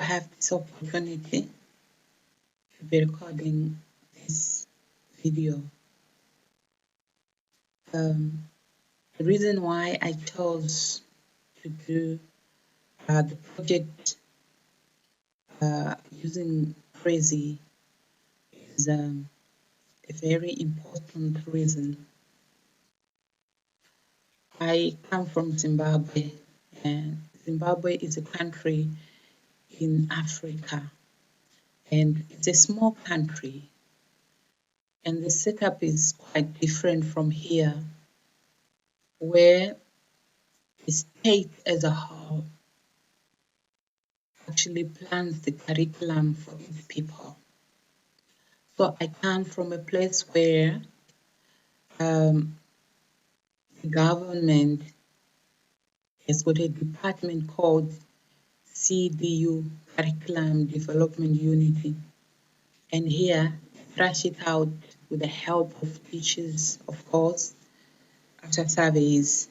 have this opportunity to be recording this video. The reason why I chose to do the project using Prezi is a very important reason. I come from Zimbabwe, and Zimbabwe is a country in Africa, and it's a small country, and the setup is quite different from here, where the state as a whole actually plans the curriculum for its people. So I come from a place where the government has got a department called CDU, Curriculum Development Unity. And here, thrash it out with the help of teachers, of course, after surveys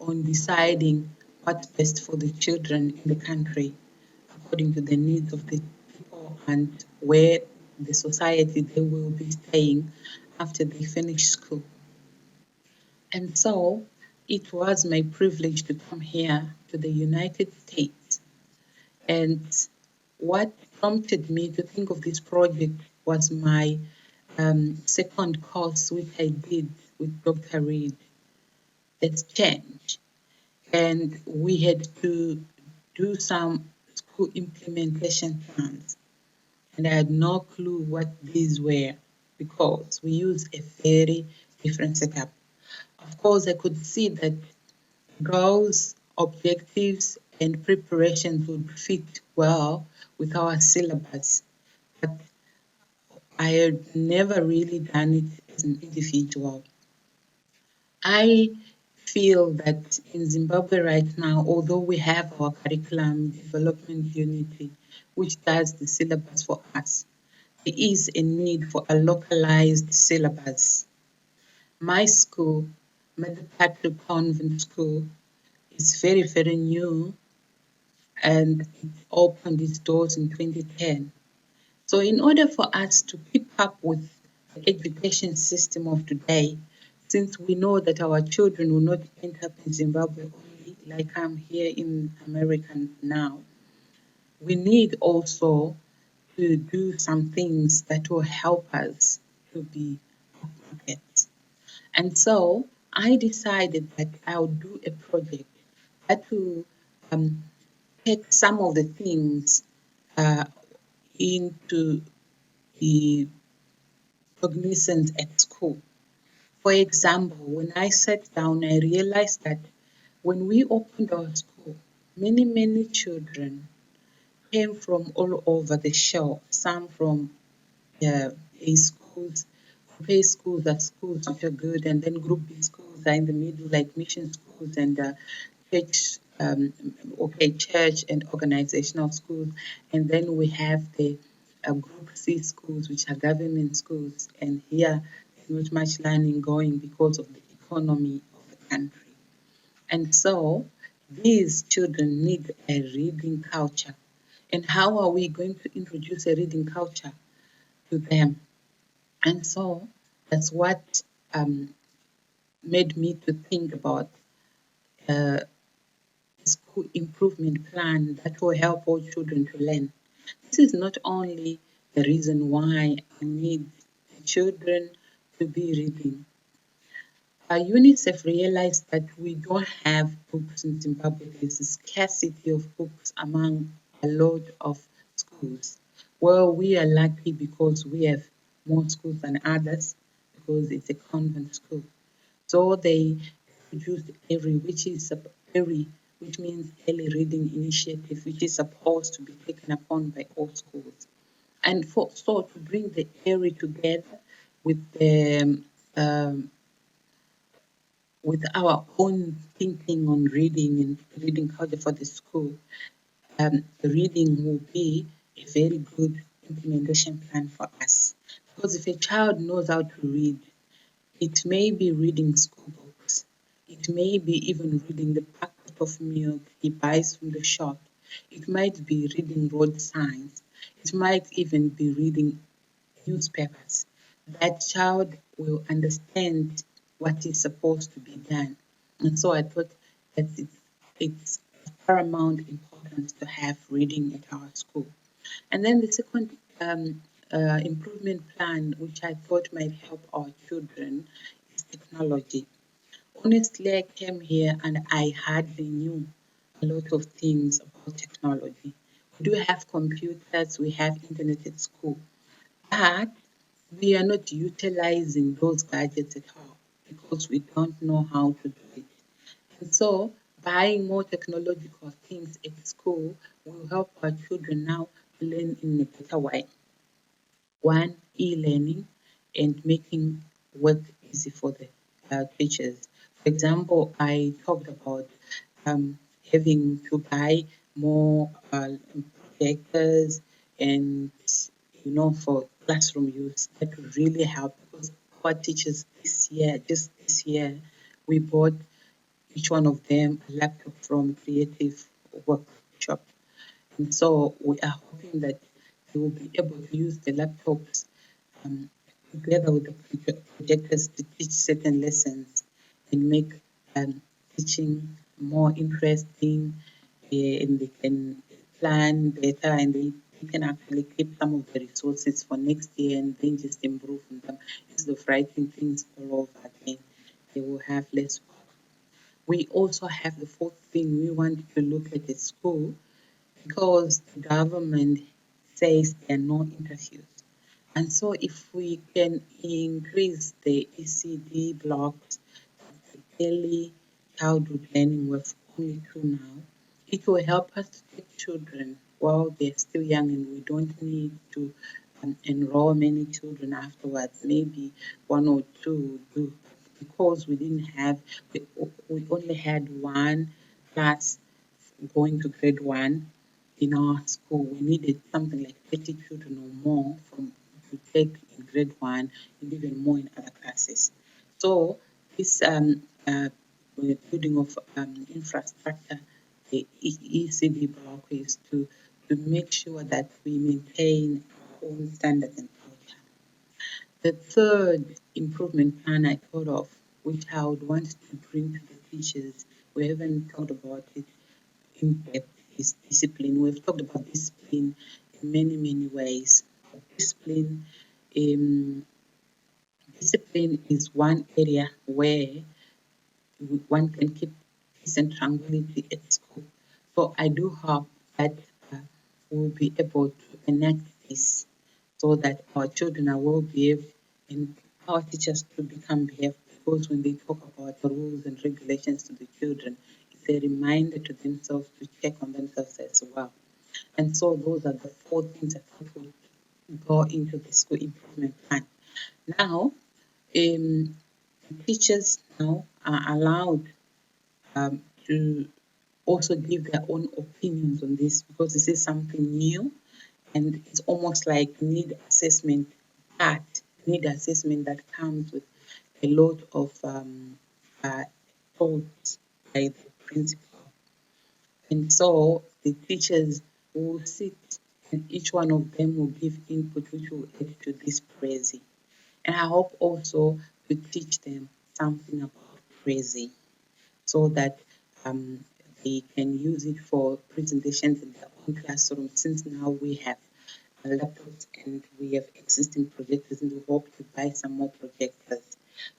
on deciding what's best for the children in the country according to the needs of the people and where the society they will be staying after they finish school. And so it was my privilege to come here to the United States. And what prompted me to think of this project was my second course, which I did with Dr. Reed. That's change. And we had to do some school implementation plans. And I had no clue what these were because we use a very different setup. Of course, I could see that goals, objectives, and preparations would fit well with our syllabus, but I had never really done it as an individual. I feel that in Zimbabwe right now, although we have our curriculum development unity, which does the syllabus for us, there is a need for a localized syllabus. My school, Mother Patrick Convent School, is very, very new and it opened its doors in 2010. So in order for us to keep up with the education system of today, since we know that our children will not end up in Zimbabwe only, like I'm here in America now, we need also to do some things that will help us to be upmarket. And so I decided that I'll do a project that will take some of the things into the cognizance at school. For example, when I sat down, I realized that when we opened our school, many, many children came from all over the show, some from A schools. Group A schools are schools which are good, and then Group B schools are in the middle, like mission schools and church, church and organizational schools. And then we have the Group C schools, which are government schools. And here, there's not much learning going because of the economy of the country. And so, these children need a reading culture. And how are we going to introduce a reading culture to them? And so that's what made me to think about a school improvement plan that will help all children to learn. This is not only the reason why I need children to be reading. UNICEF realized that we don't have books in Zimbabwe. There's a scarcity of books among a lot of schools. Well, we are lucky because we have more schools than others because it's a convent school. So they produced which means early reading initiative, which is supposed to be taken upon by all schools. And so to bring the area together with the with our own thinking on reading and reading culture for the school, reading will be a very good implementation plan for us. Because if a child knows how to read, it may be reading school books. It may be even reading the packet of milk he buys from the shop. It might be reading road signs. It might even be reading newspapers. That child will understand what is supposed to be done. And so I thought that it's paramount importance to have reading at our school. And then the second improvement plan, which I thought might help our children, is technology. Honestly, I came here and I hardly knew a lot of things about technology. We do have computers, we have internet at school, but we are not utilizing those gadgets at all because we don't know how to do it. And so, buying more technological things at school will help our children now learn in a better way. One, e-learning and making work easy for the teachers. For example, I talked about having to buy more projectors and for classroom use. That would really help because our teachers this year, just this year, we bought each one of them a laptop from Creative Workshop. And so we are hoping that they will be able to use the laptops um, together with the projectors to teach certain lessons and make teaching more interesting, and they can plan better, and they can actually keep some of the resources for next year and then just improve on them instead of writing things all over again. They will have less work. We also have the fourth thing we want to look at school because the government says there are no interviews. And so if we can increase the ECD blocks, the early childhood learning we've only two now, it will help us to take children while they're still young and we don't need to enroll many children afterwards. Maybe one or two do. Because we didn't have, we only had one class going to grade one in our school. We needed something like 30 children or more from to take in grade one and even more in other classes. So this building of infrastructure, the ECD block is to make sure that we maintain our own standards and culture. The third improvement plan I thought of, which I would want to bring to the teachers, we haven't talked about it in depth, is discipline. We've talked about discipline in many, many ways. Discipline, um, discipline is one area where one can keep peace and tranquility at school. So I do hope that uh, we'll be able to enact this so that our children are well behaved and our teachers to become behaved because when they talk about the rules and regulations to the children, it's a reminder to themselves to check on themselves as well. And so those are the four things I thought would go into the school improvement plan. Now, teachers now are allowed to also give their own opinions on this because this is something new and it's almost like but need assessment that comes with a lot of uh, thoughts by the principal. And so the teachers will sit and each one of them will give input which will add to this praising. And I hope also to teach them something about praising so that um, they can use it for presentations in their own classroom since now we have laptops and we have existing projectors and we hope to buy some more projectors.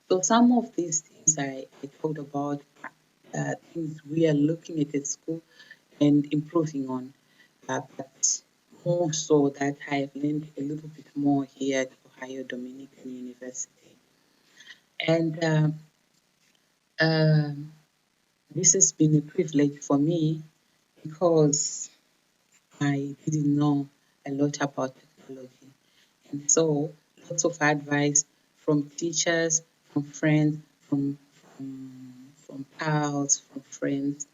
So some of these things I talked about things we are looking at school and improving on, but more so that I have learned a little bit more here at Ohio Dominican University. And um this has been a privilege for me because I didn't know a lot about technology. And so lots of advice from teachers, from friends, from pals, from friends,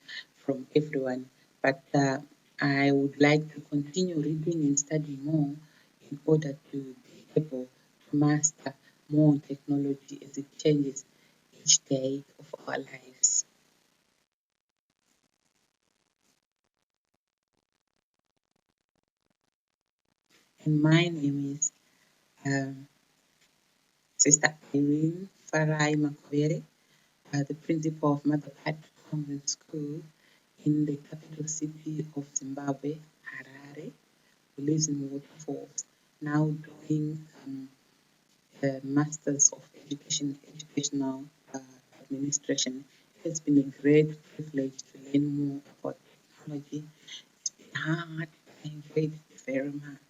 from everyone. But I would like to continue reading and studying more in order to be able to master more technology as it changes each day of our lives. And my name is Sister Irene Farai Makwere, the principal of Mother Pat Convent School in the capital city of Zimbabwe, Harare, who lives in Waterfalls, now doing the Masters of Educational Administration. It has been a great privilege to learn more about technology. It's been hard. I enjoyed it very much.